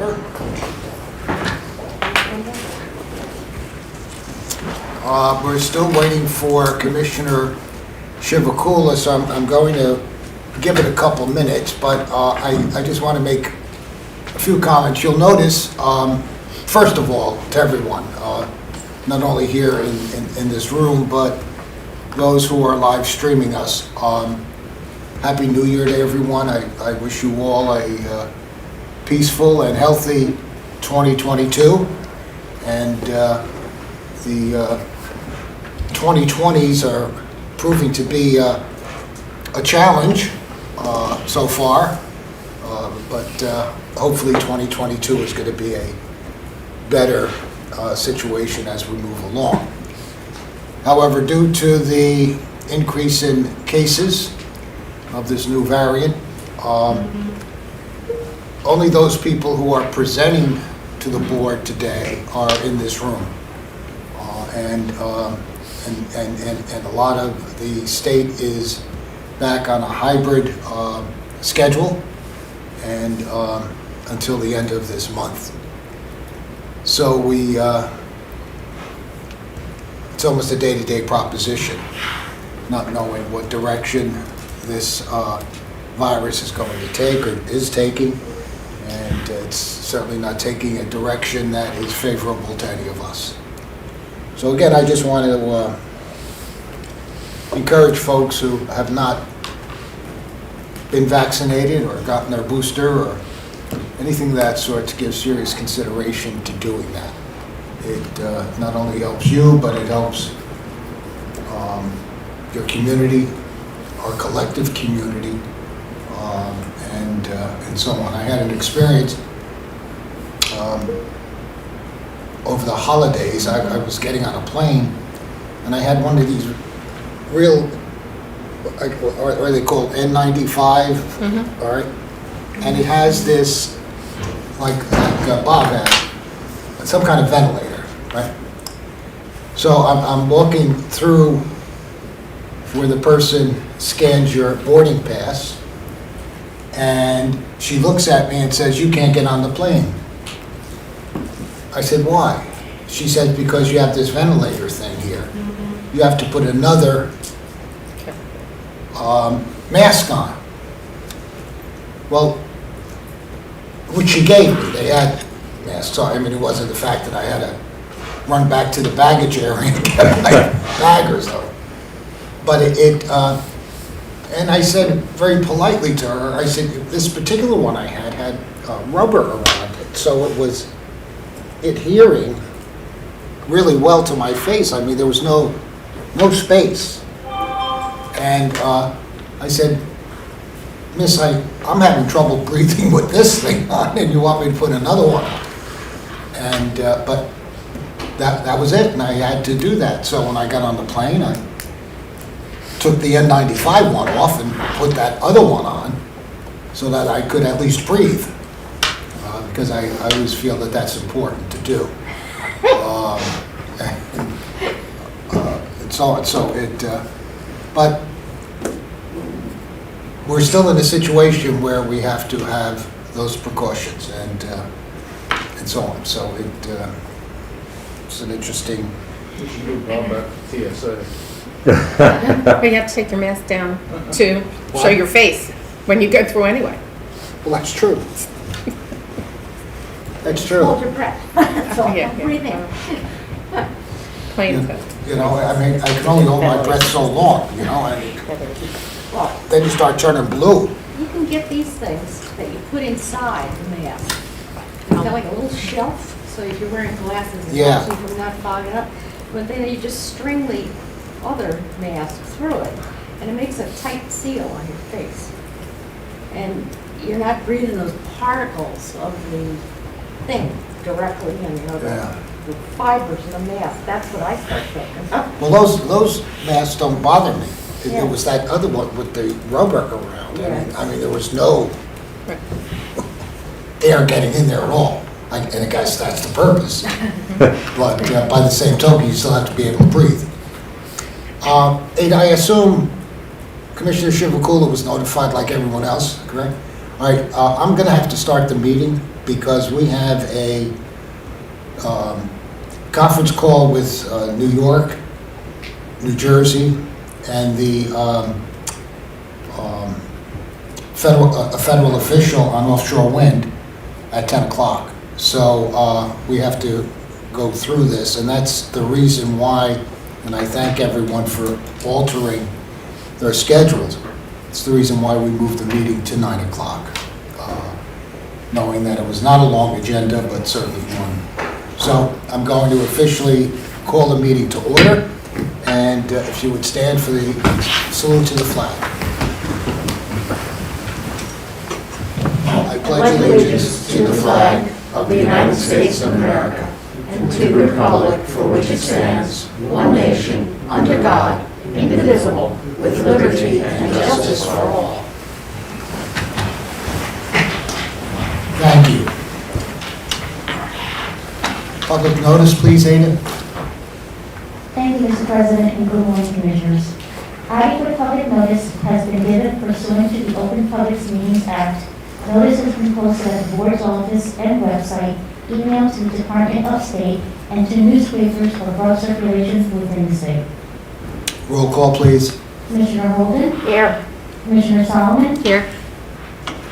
order. We're still waiting for Commissioner Shivakula, so I'm going to give it a couple minutes, but I just want to make a few comments. You'll notice, first of all, to everyone, not only here in this room, but those who are live streaming us, Happy New Year to everyone. I wish you all a peaceful and healthy 2022, and the 2020s are proving to be a challenge so far, but hopefully 2022 is going to be a better situation as we move along. However, due to the increase in cases of this new variant, only those people who are presenting to the board today are in this room. And a lot of the state is back on a hybrid schedule and until the end of this month. So it's almost a day-to-day proposition, not knowing what direction this virus is going to take or is taking, and it's certainly not taking a direction that is favorable to any of us. So again, I just want to encourage folks who have not been vaccinated or gotten their booster or anything of that sort to give serious consideration to doing that. It not only helps you, but it helps your community, our collective community, and so on. I had an experience over the holidays. I was getting on a plane, and I had one of these real, are they called N95? Mm-hmm. All right, and it has this, like Bob has, some kind of ventilator, right? So I'm walking through where the person scans your boarding pass, and she looks at me and says, "You can't get on the plane." I said, "Why?" She said, "Because you have this ventilator thing here. Mm-hmm. You have to put another mask on." Well, which she gave me. They had masks. So, I mean, it wasn't the fact that I had to run back to the baggage area and get my bag or so. But and I said very politely to her, I said, this particular one I had rubber around it. So it was adhering really well to my face. I mean, there was no space. And I said, "Miss, I'm having trouble breathing with this thing on, and you want me to put another one on?" And but that was it, and I had to do that. So when I got on the plane, I took the N95 one off and put that other one on so that I could at least breathe, because I always feel that that's important to do. And so on. So but we're still in a situation where we have to have those precautions and so on. So it's an interesting. We should do Bob back to TSA. But you have to take your mask down to show your face when you go through anyway. Well, that's true. That's true. Hold your breath. So Yeah. breathe in. Plain food. You know, I mean, I can only hold my breath so long, you know, and Well, then you start turning blue. you can get these things that you put inside the mask. It's got like a little shelf, so if you're wearing glasses, it Yeah. helps you from not fogging up. But then you just string the other mask through it, and it makes a tight seal on your face. And you're not breathing those particles of the thing directly in, you know, Yeah. the fibers of the mask. That's what I start thinking. Well, those masks don't bother me. Yeah. It was that other one with the rubber around. I mean, there was no air getting in there at all. And I guess that's the purpose. But by the same token, you still have to be able to breathe. And I assume Commissioner Shivakula was notified like everyone else, correct? All right, I'm going to have to start the meeting because we have a conference call with New York, New Jersey, and the a federal official on offshore wind at 10 o'clock. So we have to go through this, and that's the reason why, and I thank everyone for altering their schedules. It's the reason why we moved the meeting to 9 o'clock, knowing that it was not a long agenda, but certainly one. So I'm going to officially call the meeting to order, and if you would stand for the salute to the flag. I pledge allegiance to the flag of the United States of America and to the republic for which it stands, one nation, under God, indivisible, with liberty and justice for all. Thank you. Public notice, please, Ada. Thank you, Mr. President, and good morning, Commissioners. Adequate public notice has been given pursuant to the Open Public Meetings Act. Notice has been posted at the board's office and website, emailed to the Department of State, and to newspapers for broad circulation within the state. Roll call, please. Commissioner Holden? Here. Commissioner Solomon? Here.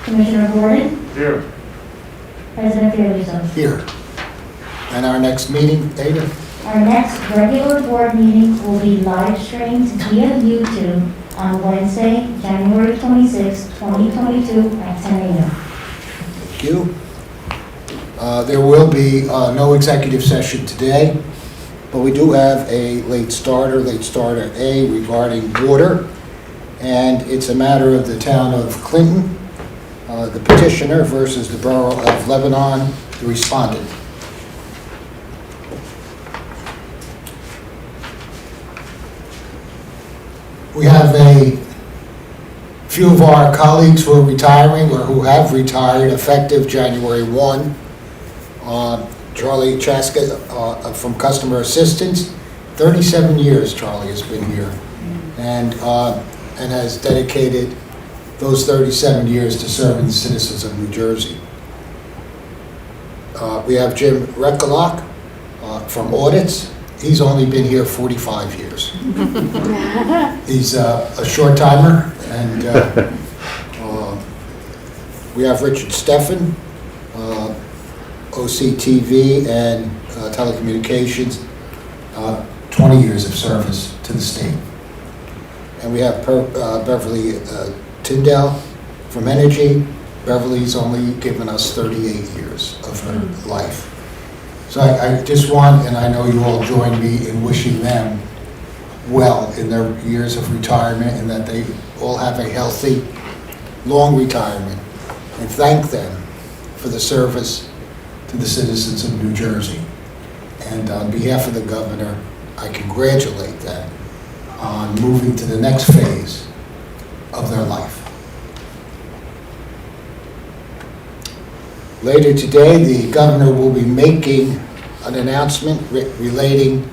Commissioner Gordon? Here. President Fiordaliso. Here. And our next meeting, Ada? Our next regular board meeting will be live streamed via YouTube on Wednesday, January 26, 2022 at 10 a.m. Thank you. There will be no executive session today, but we do have a late starter A regarding water, and it's a matter of the town of Clinton, the petitioner versus the borough of Lebanon, the respondent. We have a few of our colleagues who are retiring or who have retired effective January 1. Charlie Chaska from Customer Assistance, 37 years Charlie has been here, and has dedicated those 37 years to serving the citizens of New Jersey. We have Jim Recollock from Audits. He's only been here 45 years. He's a short timer, and we have Richard Steffen, OCTV and telecommunications, 20 years of service to the state. And we have Beverly Tyndall from Energy. Beverly's only given us 38 years of her life. So I just want, and I know you all join me in wishing them well in their years of retirement, and that they all have a healthy, long retirement, and thank them for the service to the citizens of New Jersey. And on behalf of the governor, I congratulate them on moving to the next phase of their life. Later today, the governor will be making an announcement relating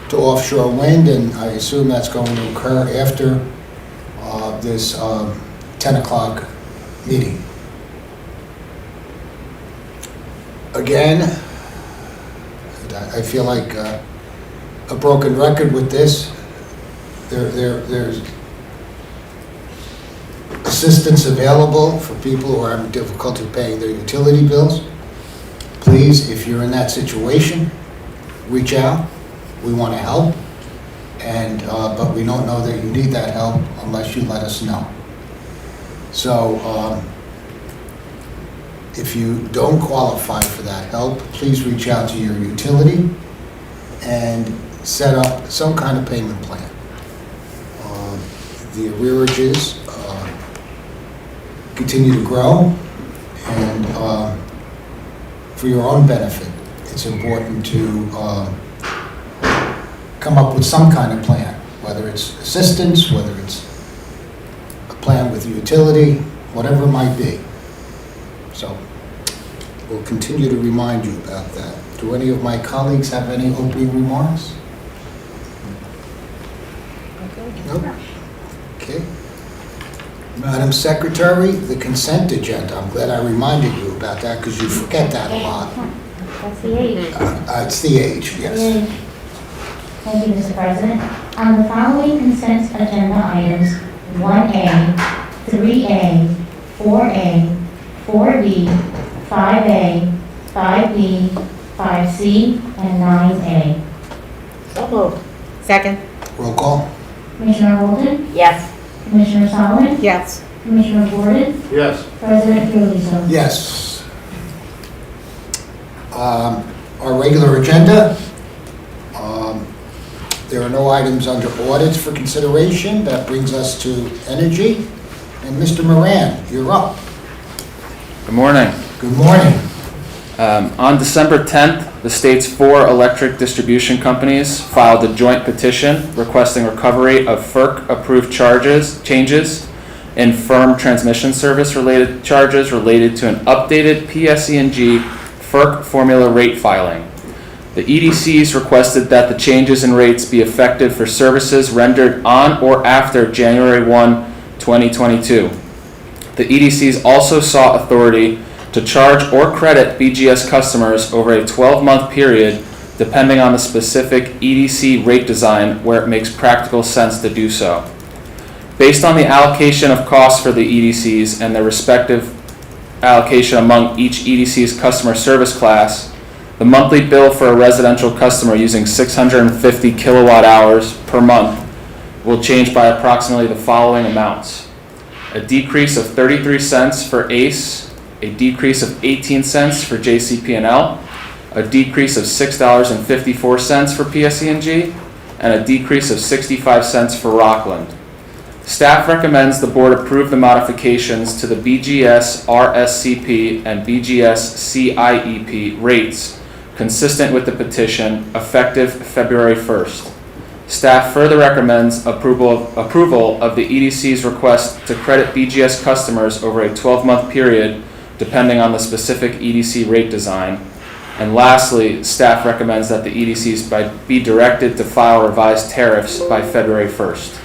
to offshore wind, and I assume that's going to occur after this 10 o'clock meeting. Again, I feel like a broken record with this. There's assistance available for people who are having difficulty paying their utility bills. Please, if you're in that situation, reach out. We want to help, and but we don't know that you need that help unless you let us know. So if you don't qualify for that help, please reach out to your utility and set up some kind of payment plan. The arrearages continue to grow, and for your own benefit, it's important to come up with some kind of plan, whether it's assistance, whether it's a plan with the utility, whatever it might be. So we'll continue to remind you about that. Do any of my colleagues have any opening remarks? Nope. Okay. Madam Secretary, the consent agenda, I'm glad I reminded you about that because you forget that a lot. That's the age. It's the age, yes. Thank you, Mr. President. On the following consent agenda items, 1A, 3A, 4A, 4B, 5A, 5B, 5C, and 9A. So moved. Second? Roll call? Commissioner Holden? Yes. Commissioner Solomon? Yes. Commissioner Gordon? Yes. President Fiordaliso? Yes. Our regular agenda, there are no items under audits for consideration. That brings us to energy. And Mr. Moran, you're up. Good morning. Good morning. On December 10th, the state's 4 electric distribution companies filed a joint petition requesting recovery of FERC-approved changes in firm transmission service-related charges related to an updated PSE&G FERC formula rate filing. The EDCs requested that the changes in rates be effective for services rendered on or after January 1, 2022. The EDCs also sought authority to charge or credit BGS customers over a 12-month period depending on the specific EDC rate design where it makes practical sense to do so. Based on the allocation of costs for the EDCs and their respective allocation among each EDC's customer service class, the monthly bill for a residential customer using 650 kilowatt hours per month will change by approximately the following amounts: a decrease of 33 cents for ACE, a decrease of 18 cents for JCP&L, a decrease of $6.54 for PSE&G, and a decrease of 65 cents for Rockland. Staff recommends the board approve the modifications to the BGS RSCP and BGS CIEP rates consistent with the petition, effective February 1st. Staff further recommends approval of the EDC's request to credit BGS customers over a 12-month period depending on the specific EDC rate design. And lastly, staff recommends that the EDCs be directed to file revised tariffs by February 1st.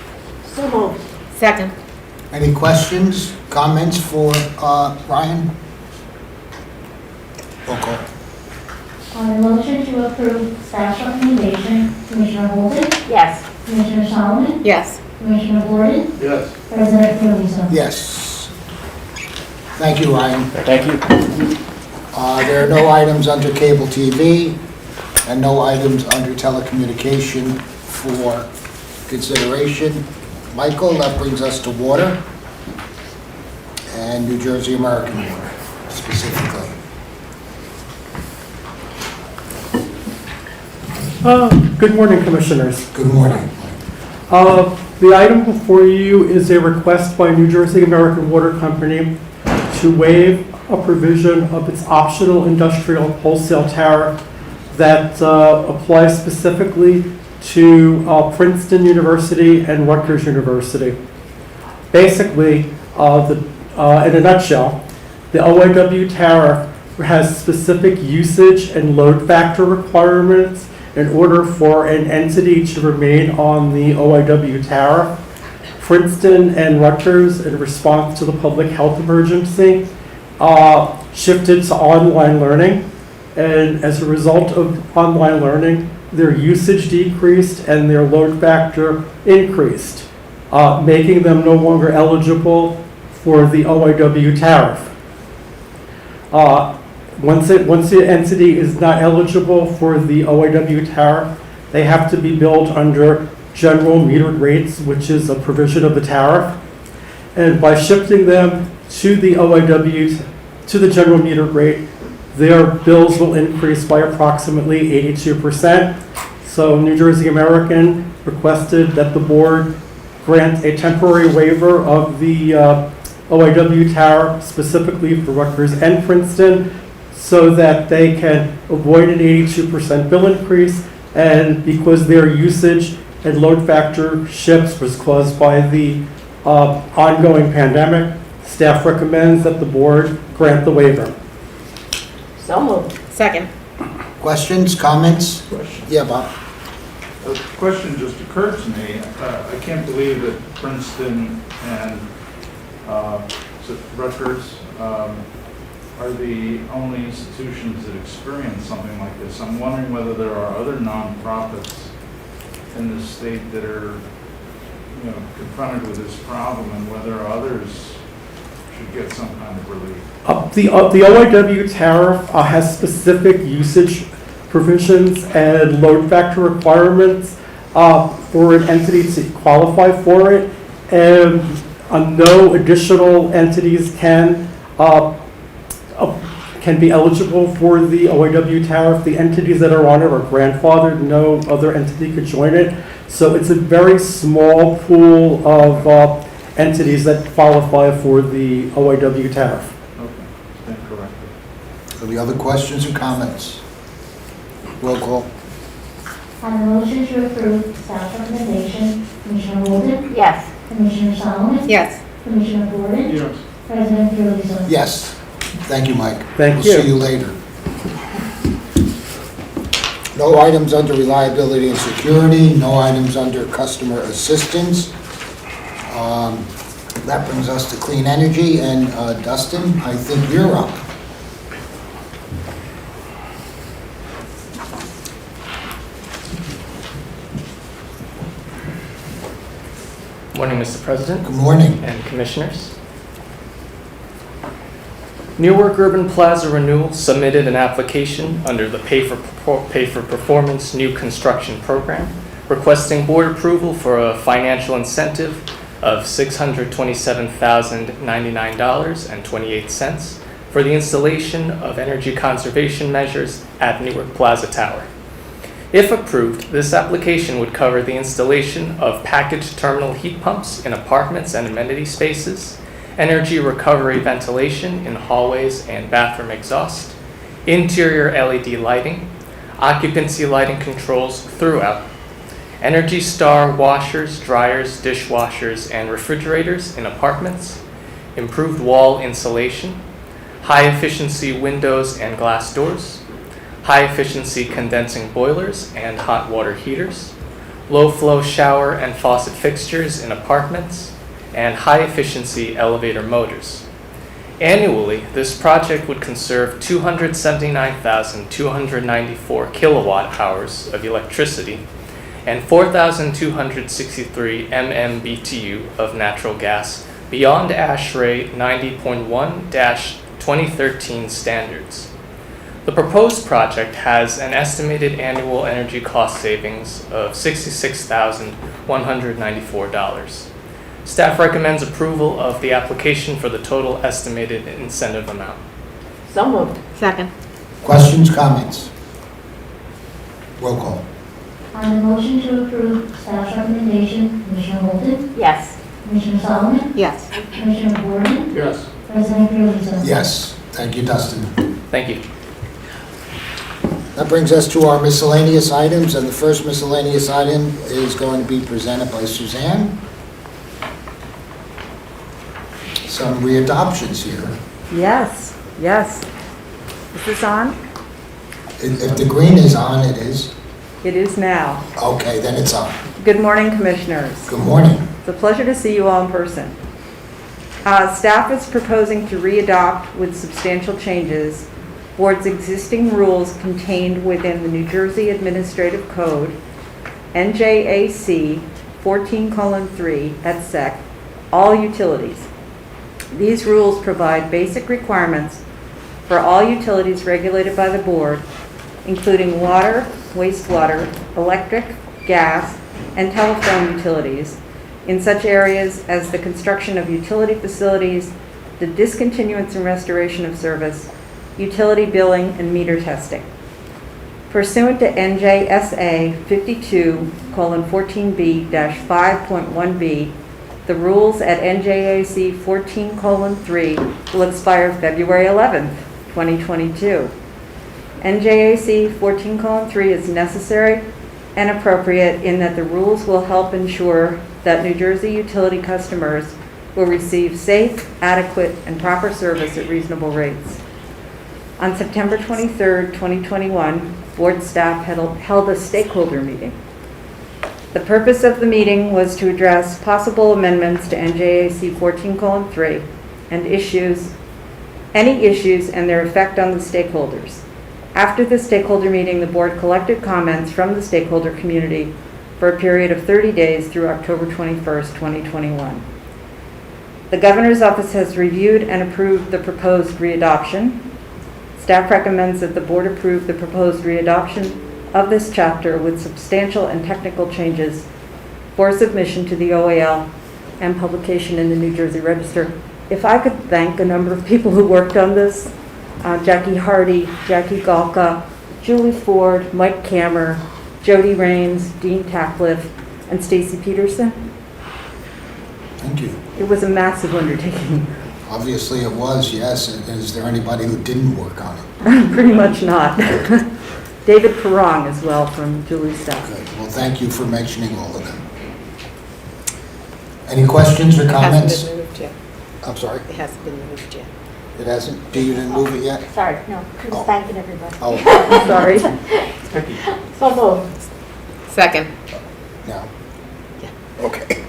So moved. Second? Any questions, comments for Ryan? Roll call. On the motion to approve staff's recommendation, Commissioner Holden? Yes. Commissioner Solomon? Yes. Commissioner Gordon? Yes. President Fiordaliso? Yes. Thank you, Ryan. Thank you. There are no items under cable TV and no items under telecommunication for consideration. Michael, that brings us to water and New Jersey American Water specifically. Good morning, Commissioners. Good morning. The item before you is a request by New Jersey American Water Company to waive a provision of its optional industrial wholesale tariff that applies specifically to Princeton University and Rutgers University. Basically, in a nutshell, the OIW tariff has specific usage and load factor requirements in order for an entity to remain on the OIW tariff. Princeton and Rutgers, in response to the public health emergency, shifted to online learning. And as a result of online learning, their usage decreased and their load factor increased, making them no longer eligible for the OIW tariff. Once the entity is not eligible for the OIW tariff, they have to be billed under general metered rates, which is a provision of the tariff. And by shifting them to the OIW, to the general metered rate, their bills will increase by approximately 82%. So New Jersey American requested that the board grant a temporary waiver of the OIW tariff specifically for Rutgers and Princeton so that they can avoid an 82% bill increase, and because their usage and load factor shifts was caused by the ongoing pandemic, staff recommends that the board grant the waiver. So moved. Second? Questions, comments? Question. Yeah, Bob. A question just occurred to me. I can't believe that Princeton and is it Rutgers are the only institutions that experience something like this. I'm wondering whether there are other nonprofits in the state that are, confronted with this problem, and whether others should get some kind of relief. The OIW tariff has specific usage provisions and load factor requirements for an entity to qualify for it, and no additional entities can be eligible for the OIW tariff. The entities that are on it are grandfathered. No other entity could join it. So it's a very small pool of entities that qualify for the OIW tariff. Okay, stand corrected. Any other questions or comments? Roll call. On the motion to approve staff recommendation, Commissioner Walden, Yes. Commissioner Solomon, Yes. Commissioner Gordon, Yes. President Fiordaliso. Yes. Thank you, Mike. Thank We'll you. see you later. No items under reliability and security, no items under customer assistance. That brings us to clean energy, and Dustin, I think you're up. Morning, Mr. President Good morning. and Commissioners. Newark Urban Plaza Renewal submitted an application under the Pay for Performance New Construction Program, requesting board approval for a financial incentive of $627,099.28 for the installation of energy conservation measures at Newark Plaza Tower. If approved, this application would cover the installation of packaged terminal heat pumps in apartments and amenity spaces, energy recovery ventilation in hallways and bathroom exhaust, interior LED lighting, occupancy lighting controls throughout, Energy Star washers, dryers, dishwashers, and refrigerators in apartments, improved wall insulation, high-efficiency windows and glass doors, high-efficiency condensing boilers and hot water heaters, low-flow shower and faucet fixtures in apartments, and high-efficiency elevator motors. Annually, this project would conserve 279,294 kilowatt hours of electricity and 4,263 MMBTU of natural gas beyond ASHRAE 90.1-2013 standards. The proposed project has an estimated annual energy cost savings of $66,194. Staff recommends approval of the application for the total estimated incentive amount. So moved. Second. Questions, comments? Roll call. On the motion to approve staff's recommendation, Commissioner Walden, Yes. Commissioner Solomon, Yes. Commissioner Gordon, Yes. President Fiordaliso. Yes. Thank you, Dustin. Thank you. That brings us to our miscellaneous items, and the first miscellaneous item is going to be presented by Suzanne. Some readoptions here. Yes, yes. Is this on? If the green is on, it is. It is now. Okay, then it's on. Good morning, Commissioners. Good morning. It's a pleasure to see you all in person. Staff is proposing to readopt with substantial changes Board's existing rules contained within the New Jersey Administrative Code, NJAC 14:3 et sec, all utilities. These rules provide basic requirements for all utilities regulated by the Board, including water, wastewater, electric, gas, and telephone utilities in such areas as the construction of utility facilities, the discontinuance and restoration of service, utility billing, and meter testing. Pursuant to NJSA 52:14B-5.1b, the rules at NJAC 14:3 will expire February 11th, 2022. NJAC 14:3 is necessary and appropriate in that the rules will help ensure that New Jersey utility customers will receive safe, adequate, and proper service at reasonable rates. On September 23rd, 2021, Board staff held a stakeholder meeting. The purpose of the meeting was to address possible amendments to NJAC 14:3 and issues any issues, and their effect on the stakeholders. After the stakeholder meeting, the board collected comments from the stakeholder community for a period of 30 days through October 21st, 2021. The governor's office has reviewed and approved the proposed readoption. Staff recommends that the board approve the proposed readoption of this chapter with substantial and technical changes for submission to the OAL and publication in the New Jersey Register. If I could thank a number of people who worked on this, Jackie Hardy, Jackie Galka, Julie Ford, Mike Kammer, Jody Raines, Dean Tacliff, and Stacy Peterson. Thank you. It was a massive undertaking. Obviously it was, yes. And is there anybody who didn't work on it? Pretty much not. David Perrong as well from Julie's staff. Good. Well, thank you for mentioning all of them. Any questions or comments? It hasn't been moved yet. I'm sorry, It hasn't been moved yet. it hasn't? You didn't move it yet? Sorry, no, who's thanking everybody? Oh, Sorry. So moved. Second. no. Yeah. Okay.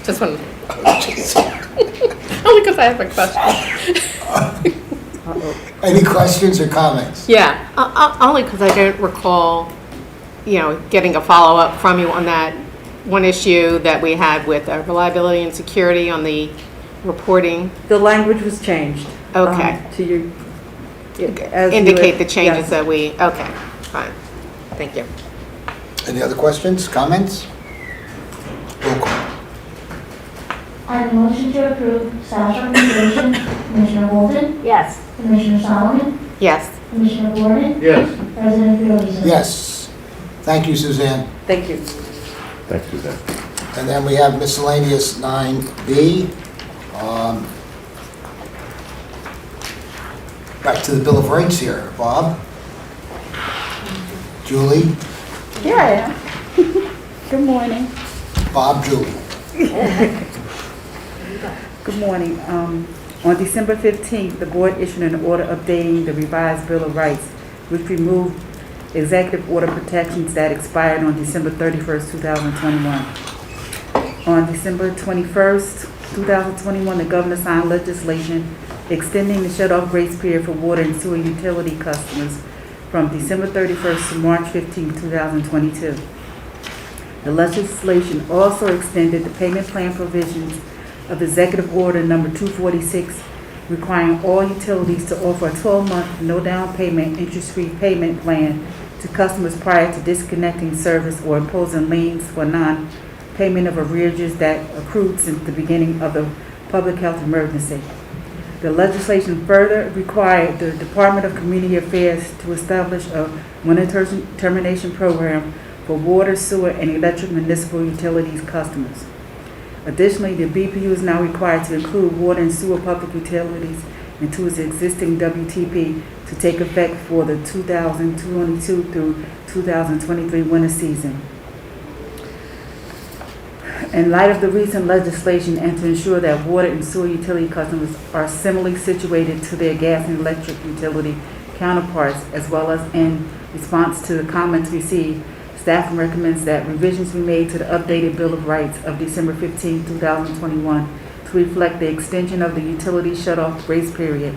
Just one. Only because I have a question. Any questions or comments? Yeah, only because I don't recall, getting a follow-up from you on that one issue that we had with reliability and security on the reporting. The language was changed. Okay. To you. as you Indicate would- the changes yes. that we, okay, fine. Thank you. Any other questions, comments? Roll call. On the motion to approve staff's recommendation, Commissioner Holden, Yes. Commissioner Solomon, Yes. Commissioner Gordon, Yes. President Fiordaliso. Yes. Thank you, Suzanne. Thank you. Thanks, Suzanne. And then we have miscellaneous 9B. Back to the Bill of Rights here. Bob? Julie? Here I am. Good morning. Bob, Julie. Good morning. On December 15th, the board issued an order updating the revised Bill of Rights, which removed executive order protections that expired on December 31st, 2021. On December 21st, 2021, the governor signed legislation extending the shut-off grace period for water and sewer utility customers from December 31st to March 15th, 2022. The legislation also extended the payment plan provisions of Executive Order Number 246, requiring all utilities to offer a 12-month no-down payment, interest-free payment plan to customers prior to disconnecting service or imposing liens for non-payment of arrearages that accrued since the beginning of the public health emergency. The legislation further required the Department of Community Affairs to establish a winter termination program for water, sewer, and electric municipal utilities customers. Additionally, the BPU is now required to include water and sewer public utilities into its existing WTP to take effect for the 2022 through 2023 winter season. In light of the recent legislation and to ensure that water and sewer utility customers are similarly situated to their gas and electric utility counterparts, as well as in response to the comments received, staff recommends that revisions be made to the updated Bill of Rights of December 15, 2021 to reflect the extension of the utility shut-off grace period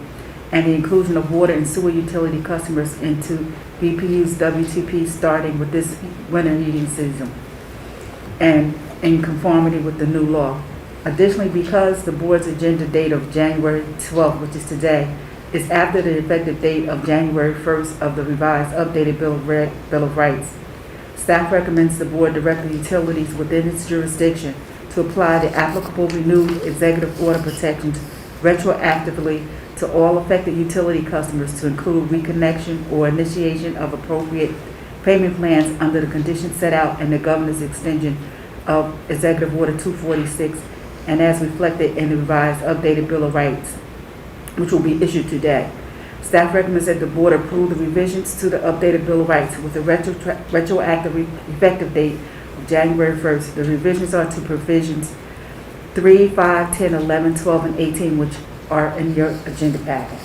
and the inclusion of water and sewer utility customers into BPU's WTP starting with this winter heating season and in conformity with the new law. Additionally, because the board's agenda date of January 12th, which is today, is after the effective date of January 1st of the revised updated Bill of Rights, staff recommends the board direct the utilities within its jurisdiction to apply the applicable renewed executive order protections retroactively to all affected utility customers to include reconnection or initiation of appropriate payment plans under the conditions set out in the governor's extension of Executive Order 246 and as reflected in the revised updated Bill of Rights, which will be issued today. Staff recommends that the board approve the revisions to the updated Bill of Rights with a retroactive effective date of January 1st. The revisions are to provisions 3, 5, 10, 11, 12, and 18, which are in your agenda packet.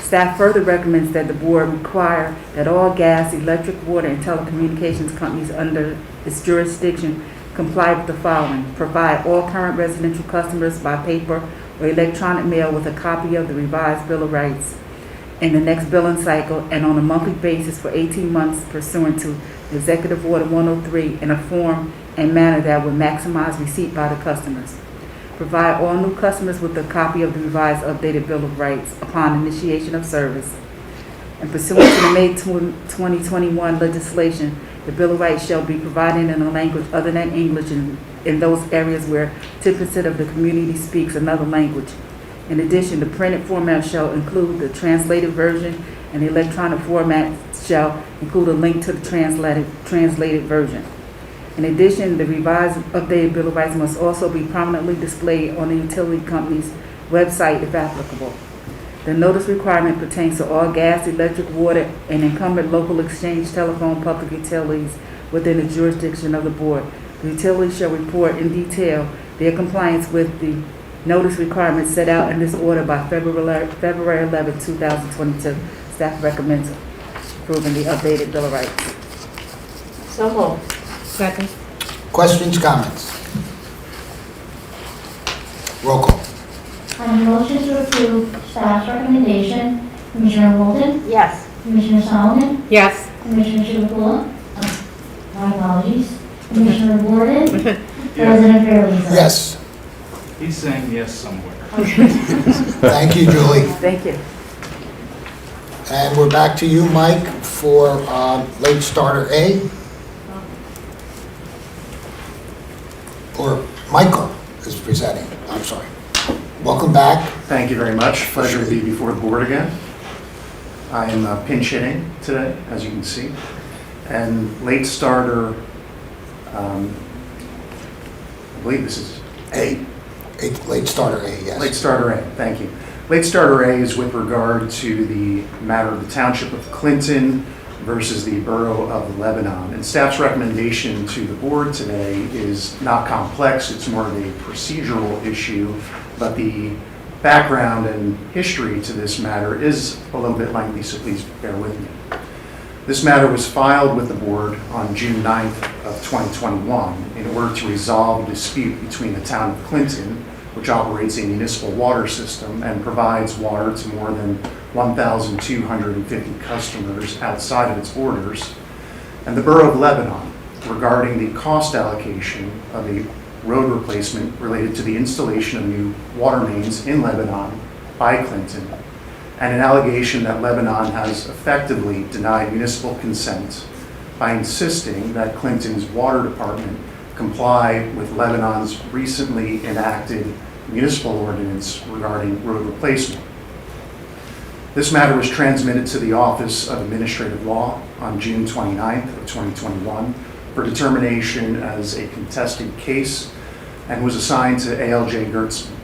Staff further recommends that the board require that all gas, electric, water, and telecommunications companies under its jurisdiction comply with the following. Provide all current residential customers by paper or electronic mail with a copy of the revised Bill of Rights in the next billing cycle and on a monthly basis for 18 months pursuant to Executive Order 103 in a form and manner that would maximize receipt by the customers. Provide all new customers with a copy of the revised updated Bill of Rights upon initiation of service. And pursuant to the May 2021 legislation, the Bill of Rights shall be provided in a language other than English in those areas where 10% of the community speaks another language. In addition, the printed format shall include the translated version, and the electronic format shall include a link to the translated version. In addition, the revised updated Bill of Rights must also be prominently displayed on the utility company's website if applicable. The notice requirement pertains to all gas, electric, water, and incumbent local exchange telephone public utilities within the jurisdiction of the board. The utility shall report in detail their compliance with the notice requirements set out in this order by February 11, 2022. Staff recommends approving the updated Bill of Rights. So moved. Second. Questions, comments? Roll call. On the motion to approve staff's recommendation, Commissioner Walden, Yes. Commissioner Solomon, Yes. Commissioner Chivukula, my apologies, Commissioner Gordon, President Fairley. Yes. He's saying yes somewhere. Thank you, Julie. Thank you. And we're back to you, Mike, for late starter A. Or Michael is presenting, I'm sorry. Welcome back. Thank you very much. Pleasure to be before the board again. I am pinch hitting today, as you can see. And late starter, I believe this is A. Late starter A, yes. Late starter A, thank you. Late starter A is with regard to the matter of the Township of Clinton versus the Borough of Lebanon. And staff's recommendation to the board today is not complex, it's more of a procedural issue, but the background and history to this matter is a little bit lengthy, so please bear with me. This matter was filed with the board on June 9th of 2021 in order to resolve a dispute between the town of Clinton, which operates a municipal water system and provides water to more than 1,250 customers outside of its borders, and the Borough of Lebanon regarding the cost allocation of a road replacement related to the installation of new water mains in Lebanon by Clinton, and an allegation that Lebanon has effectively denied municipal consent by insisting that Clinton's water department comply with Lebanon's recently enacted municipal ordinance regarding road replacement. This matter was transmitted to the Office of Administrative Law on June 29th of 2021 for determination as a contested case and was assigned to ALJ Gertzman.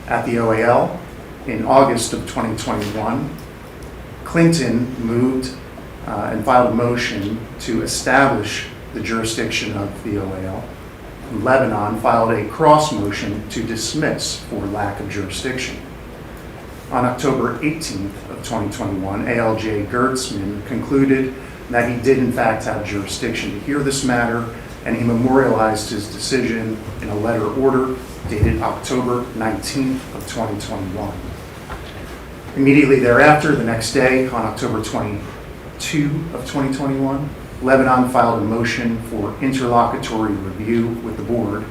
At the OAL, in August of 2021, Clinton moved and filed a motion to establish the jurisdiction of the OAL. And Lebanon filed a cross motion to dismiss for lack of jurisdiction. On October 18th of 2021, ALJ Gertzman concluded that he did in fact have jurisdiction to hear this matter, and he memorialized his decision in a letter order dated October 19th of 2021. Immediately thereafter, the next day, on October 22 of 2021, Lebanon filed a motion for interlocutory review with the board,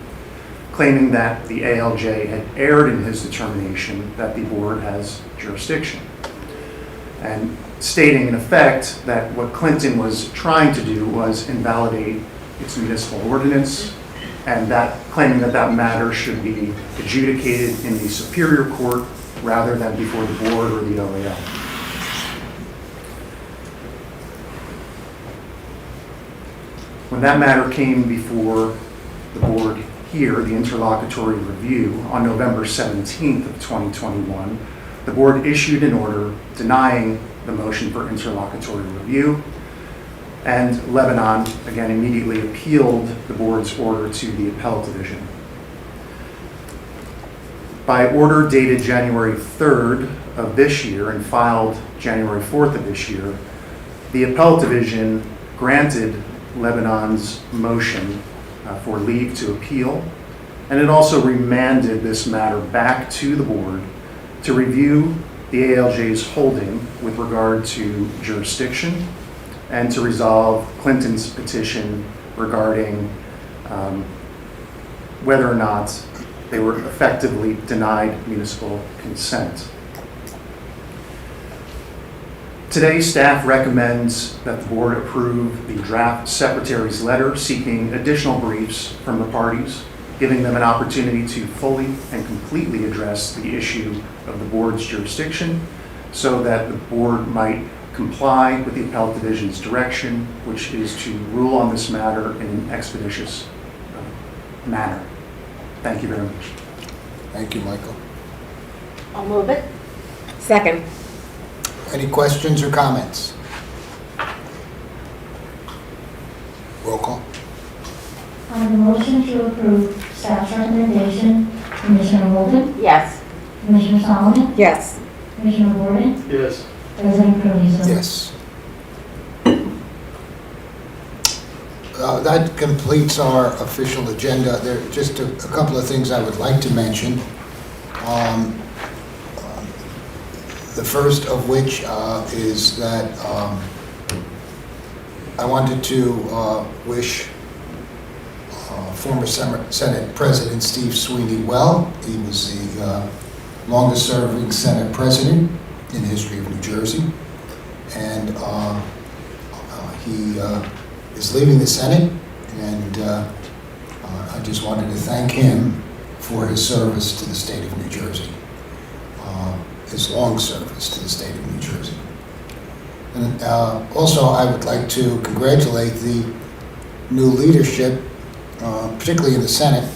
claiming that the ALJ had erred in his determination that the board has jurisdiction, and stating in effect that what Clinton was trying to do was invalidate its municipal ordinance, and that claiming that that matter should be adjudicated in the Superior Court rather than before the board or the OAL. When that matter came before the board here, the interlocutory review, on November 17th of 2021, the board issued an order denying the motion for interlocutory review, and Lebanon, again, immediately appealed the board's order to the appellate division. By order dated January 3rd of this year and filed January 4th of this year, the appellate division granted Lebanon's motion for leave to appeal. And it also remanded this matter back to the board to review the ALJ's holding with regard to jurisdiction and to resolve Clinton's petition regarding whether or not they were effectively denied municipal consent. Today, staff recommends that the board approve the draft secretary's letter seeking additional briefs from the parties, giving them an opportunity to fully and completely address the issue of the board's jurisdiction so that the board might comply with the appellate division's direction, which is to rule on this matter in an expeditious manner. Thank you very much. Thank you, Michael. I'll move it. Second. Any questions or comments? Roll call. On the motion to approve staff's recommendation, Commissioner Holden, Yes. Commissioner Solomon, Yes. Commissioner Gordon, Yes. President Carrizo. Yes. That completes our official agenda. There are just a couple of things I would like to mention. The first of which is that I wanted to wish former Senate President Steve Sweeney well. He was the longest-serving Senate President in the history of New Jersey, and he is leaving the Senate, and I just wanted to thank him for his service to the state of New Jersey, his long service to the state of New Jersey. And also, I would like to congratulate the new leadership, particularly in the Senate,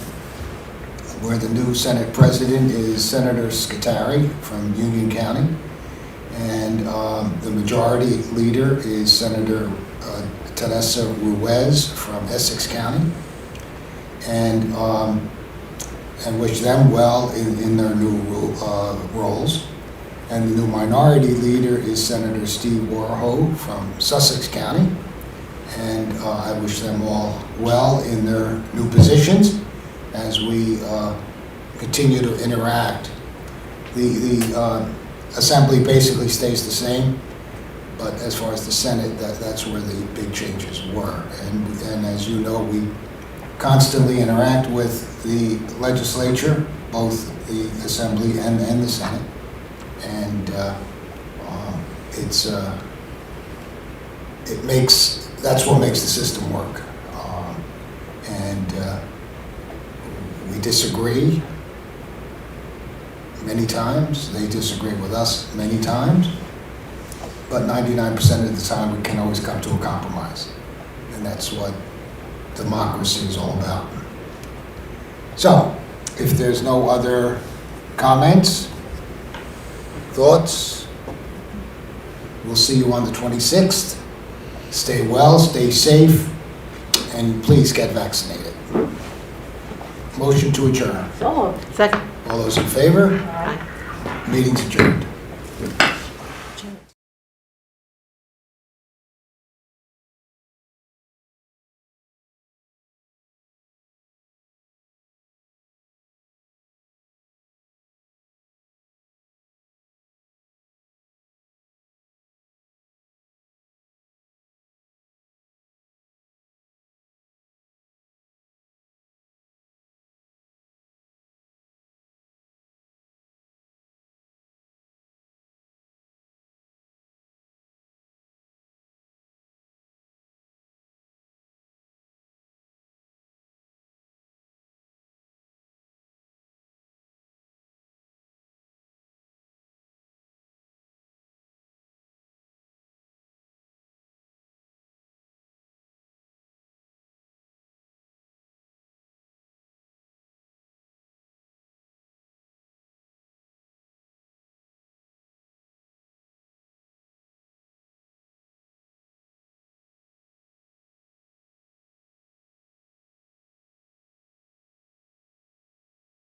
where the new Senate President is Senator Scutari from Union County, and the majority leader is Senator Teresa Ruiz from Essex County, and wish them well in their new roles. And the new minority leader is Senator Steve Warho from Sussex County, and I wish them all well in their new positions as we continue to interact. The Assembly basically stays the same, but as far as the Senate, that's where the big changes were. And as you know, we constantly interact with the legislature, both the Assembly and the Senate. And that's what makes the system work. We disagree many times. They disagree with us many times. But 99% of the time, we can always come to a compromise. And that's what democracy is all about. So, if there's no other comments, thoughts, we'll see you on the 26th. Stay well, stay safe, and please get vaccinated. Motion to adjourn. So moved. Second. All those in favor? Aye. Meeting's adjourned.